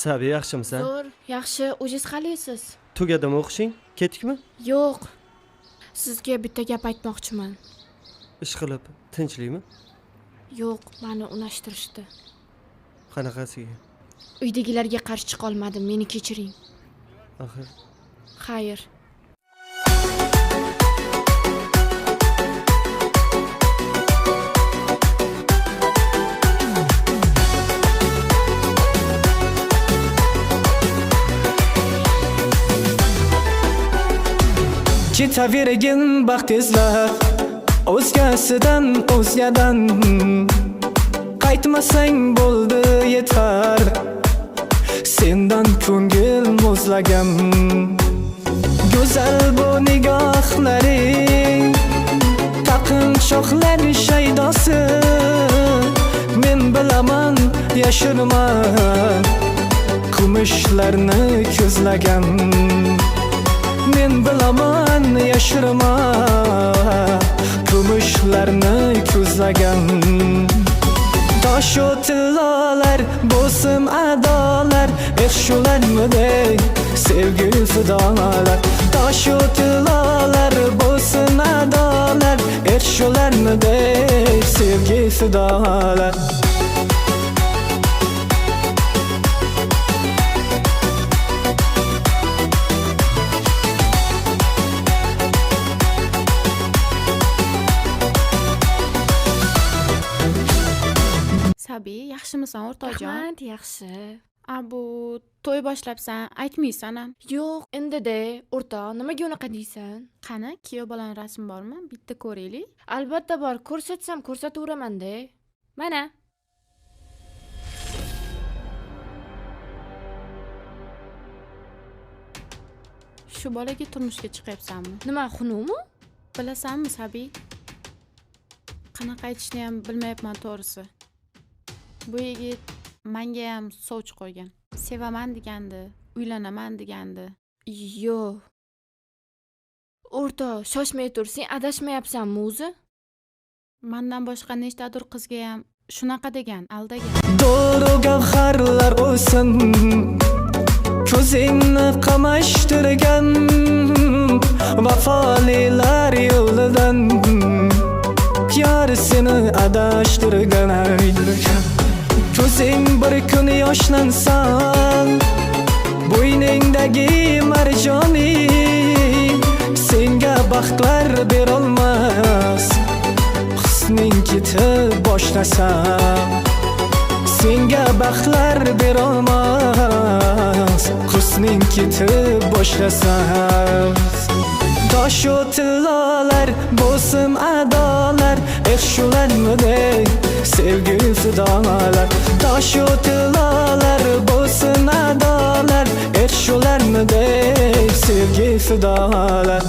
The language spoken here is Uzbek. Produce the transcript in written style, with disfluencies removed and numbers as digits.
Sabi, yaxshimisan? Zo'r, yaxshi. O'zingiz qalaysiz? Tugadimi o'qishing? Ketdikmi? Yo'q. Sizga bitta gap aytmoqchiman. Ishqilib, tinchlikmi? Yo'q, meni unashtirishdi. Qanaqasiga? Uydagilarga qarshi chiqa olmadim, meni kechiring. Axir, Xayr. Ketavergin baxt izlab o'zgasidan o'zgadan qaytmasang bo'ldi yetar sendan ko'ngil muzlagan go'zal bu nigohlaring taqinchoqlar shaydosi men bilaman yashirma kumushlarni ko'zlagan men bilaman yashirma kumushlarni ko'zlagan Tosh tillolar bo'lsin adolar shularmidey sevgi fidolar Tosh tillolar bo'lsin adolar shularmidey sevgi fidolar Sabi, yaxshimisan o'rtoqjon? Rahmat, yaxshi. Bu to'y boshlabsan, aytmaysan-a? Yo'q, endi-de, o'rtoq, nimaga unaqa deysan? Qani, kuyov bolaning rasmi bormi? Bitta ko'raylik. Albatta bor, ko'rsatsam ko'rsataveraman-da. Mana. Shu bolaga turmushga chiqyapsanmi? Nima, xunuvmi? Bilasanmi, Sabi? Qanaqa aytishni ham bilmayapman to'g'risi. Bu yigit menga ham sovchi qo'ygan. Sevaman degandi, uylanaman degandi. Yo'q. O'rtoq, shoshmay tursang, adashmayapsanmi o'zi? Mendan boshqa nechtadir qizga ham shunaqa degan, aldagan. Do'ru gavharlar o'sin ko'zingni qamashtirgan vafolilar yo'lidan yor seni adashtirgan ko'zing bir kun yoshlansan bo'yningdagi marjoning senga baxtlar berolmas husning ketib boshlasam senga baxtlar berolmas husning ketib boshlasam Tosh tillolar bo'lsin adolar shularmidey sevgi fidolar Tosh tillolar bo'lsin adolar shularmidey sevgi fidolar